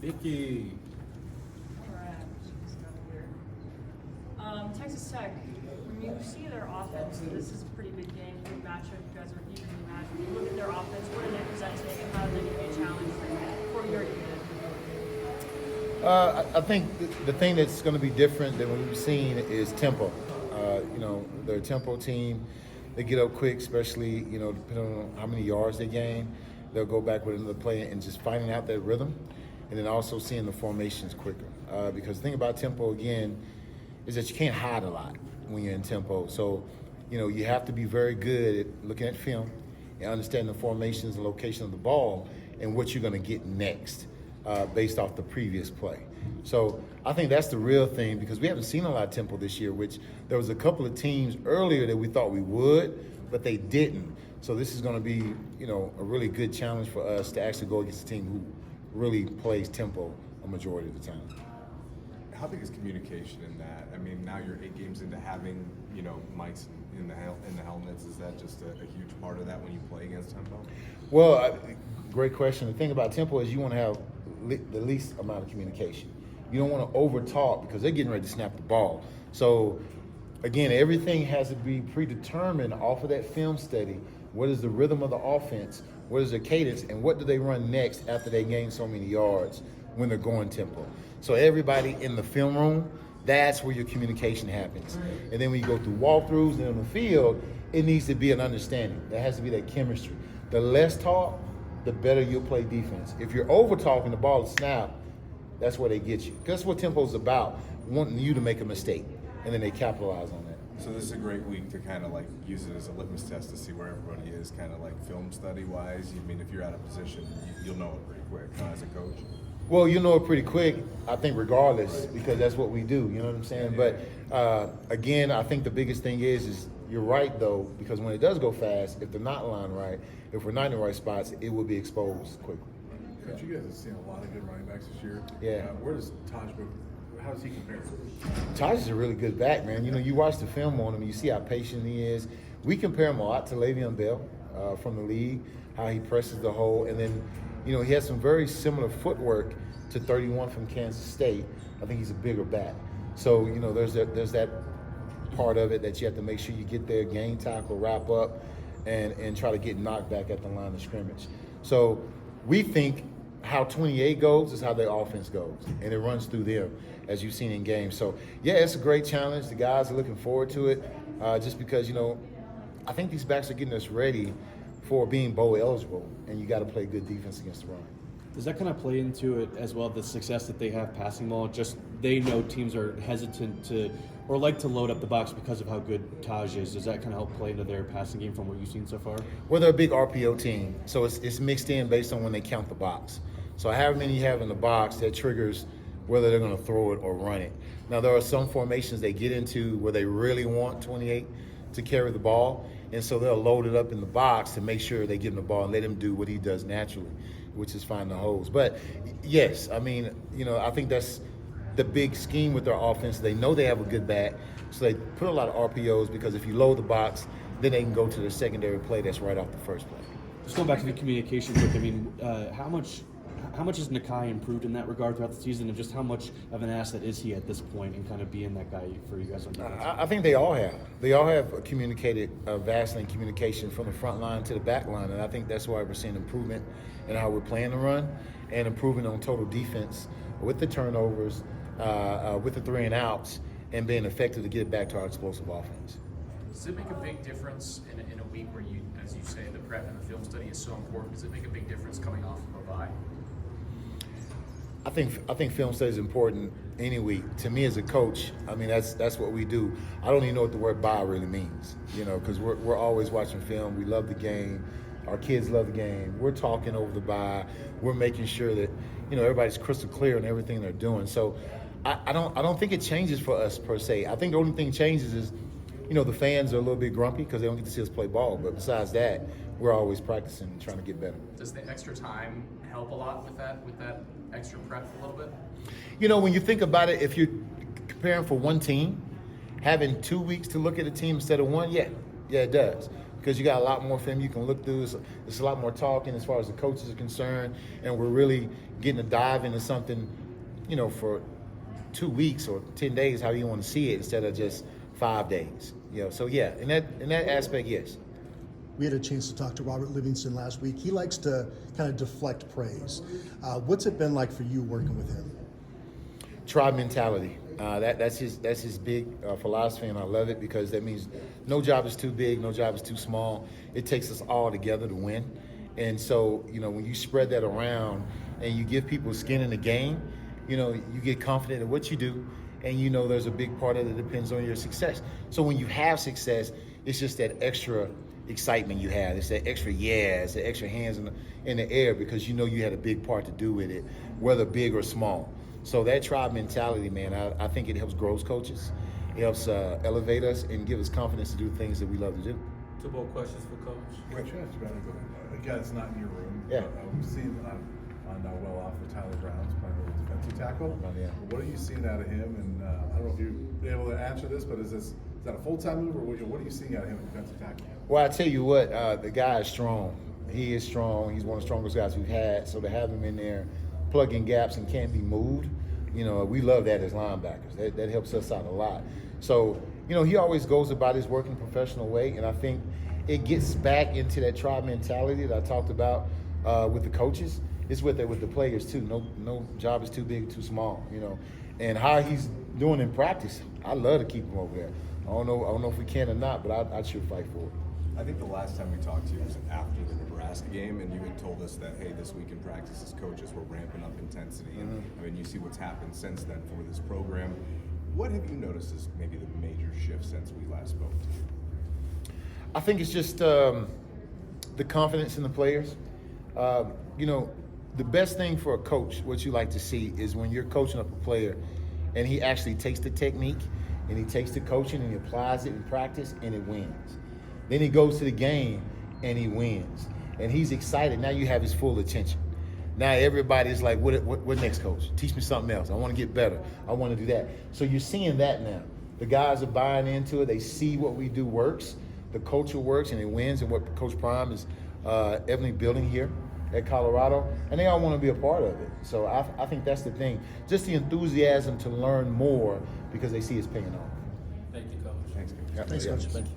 Vicky. Texas Tech, when you see their offense, this is a pretty big game, big matchup. You guys are evenly matched. When you look at their offense, what are they presenting and how do they give you a challenge for your unit? I think the thing that's going to be different than what we've seen is tempo. They're a tempo team. They get up quick, especially, depending on how many yards they gain. They'll go back with another play and just finding out that rhythm, and then also seeing the formations quicker. Because the thing about tempo, again, is that you can't hide a lot when you're in tempo. So, you have to be very good at looking at film and understanding the formations and location of the ball and what you're going to get next based off the previous play. So I think that's the real thing, because we haven't seen a lot of tempo this year, which there was a couple of teams earlier that we thought we would, but they didn't. So this is going to be, a really good challenge for us to actually go against a team who really plays tempo a majority of the time. How big is communication in that? I mean, now you're 8 games into having, mics in the helmets. Is that just a huge part of that when you play against tempo? Well, great question. The thing about tempo is you want to have the least amount of communication. You don't want to over talk because they're getting ready to snap the ball. So again, everything has to be predetermined off of that film study. What is the rhythm of the offense? What is their cadence? And what do they run next after they gain so many yards when they're going tempo? So everybody in the film room, that's where your communication happens. And then when you go through walkthroughs and on the field, it needs to be an understanding. There has to be that chemistry. The less talk, the better you'll play defense. If you're over talking the ball to snap, that's where they get you. That's what tempo's about, wanting you to make a mistake, and then they capitalize on that. So this is a great week to kind of like use it as a litmus test to see where everybody is, kind of like film study wise. I mean, if you're out of position, you'll know it pretty quick, as a coach. Well, you know it pretty quick, I think, regardless, because that's what we do, you know what I'm saying? But again, I think the biggest thing is you're right, though, because when it does go fast, if they're not lined right, if we're not in the right spots, it will be exposed quickly. Coach, you guys have seen a lot of good running backs this year. Yeah. Where does Taj go? How does he compare? Taj is a really good back, man. You watch the film on him, you see how patient he is. We compare him a lot to Le'Veon Bell from the league, how he presses the hole, and then he has some very similar footwork to 31 from Kansas State. I think he's a bigger back. So, there's that part of it that you have to make sure you get there, gain tackle, wrap up, and try to get knocked back at the line of scrimmage. So we think how 28 goes is how their offense goes, and it runs through them, as you've seen in games. So, yeah, it's a great challenge. The guys are looking forward to it just because, I think these backs are getting us ready for being bowl eligible, and you got to play good defense against the run. Does that kind of play into it as well, the success that they have passing ball? Just they know teams are hesitant to or like to load up the box because of how good Taj is. Does that kind of help play into their passing game from what you've seen so far? Well, they're a big RPO team, so it's mixed in based on when they count the box. So however many you have in the box, that triggers whether they're going to throw it or run it. Now, there are some formations they get into where they really want 28 to carry the ball, and so they'll load it up in the box to make sure they give him the ball and let him do what he does naturally, which is find the holes. But yes, I mean, I think that's the big scheme with their offense. They know they have a good back, so they put a lot of RPOs because if you load the box, then they can go to their secondary play that's right off the first play. Just going back to the communication quick, I mean, how much has Nakai improved in that regard throughout the season, and just how much of an asset is he at this point in kind of being that guy for you guys on defense? I think they all have. They all have communicated vastly in communication from the front line to the back line, and I think that's why we're seeing improvement in how we're playing the run and improving on total defense with the turnovers, with the 3 and outs, and being effective to get it back to our explosive offense. Does it make a big difference in a week where you, as you say, the prep and the film study is so important? Does it make a big difference coming off of a bye? I think film study is important any week. To me as a coach, I mean, that's what we do. I don't even know what the word bye really means, because we're always watching film. We love the game. Our kids love the game. We're talking over the bye. We're making sure that, everybody's crystal clear in everything they're doing. So I don't think it changes for us per se. I think the only thing changes is, the fans are a little bit grumpy because they don't get to see us play ball. But besides that, we're always practicing and trying to get better. Does the extra time help a lot with that extra prep a little bit? When you think about it, if you're comparing for one team, having 2 weeks to look at a team instead of one, yeah, it does. because you got a lot more film you can look through. It's a lot more talking as far as the coaches are concerned, and we're really getting to dive into something, for 2 weeks or 10 days, how you want to see it, instead of just 5 days. So yeah, in that aspect, yes. We had a chance to talk to Robert Livingston last week. He likes to kind of deflect praise. What's it been like for you working with him? Tribe mentality. That's his big philosophy, and I love it, because that means no job is too big, no job is too small. It takes us all together to win. And so, when you spread that around and you give people skin in the game, you get confident in what you do, and there's a big part of it that depends on your success. So when you have success, it's just that extra excitement you have. It's that extra it's the extra hands in the air, because you had a big part to do with it, whether big or small. So that tribe mentality, man, I think it helps grow as coaches. It helps elevate us and give us confidence to do things that we love to do. Two more questions for Coach. Rich, again, it's not in your room. Yeah. But, we've seen on well off with Tyler Brown's playing a little defensive tackle. Yeah. What are you seeing out of him? And I don't know if you're able to answer this, but is that a full-time move, or what are you seeing out of him at defensive tackle? Well, I tell you what, the guy is strong. He is strong. He's one of the strongest guys we've had. So to have him in there plugging gaps and can't be moved, we love that as linebackers. That helps us out a lot. So, he always goes about his work in a professional way, and I think it gets back into that tribe mentality that I talked about with the coaches. It's with the players too. No job is too big, too small. And how he's doing in practice, I love to keep him over there. I don't know if we can or not, but I'd sure fight for it. I think the last time we talked to you was after the Nebraska game, and you had told us that, hey, this week in practice as coaches, we're ramping up intensity. And you see what's happened since then for this program. What have you noticed as maybe the major shift since we last spoke to you? I think it's just the confidence in the players. The best thing for a coach, what you like to see, is when you're coaching up a player and he actually takes the technique and he takes the coaching and he applies it in practice and it wins. Then he goes to the game and he wins. And he's excited. Now you have his full attention. Now everybody's like, what next, coach? Teach me something else. I want to get better. I want to do that. So you're seeing that now. The guys are buying into it. They see what we do works. The culture works and it wins, and what Coach Prime is evidently building here at Colorado, and they all want to be a part of it. So I think that's the thing. Just the enthusiasm to learn more, because they see it's paying off. Thank you, Coach. Thanks, Coach. Thanks, Coach. Thank you.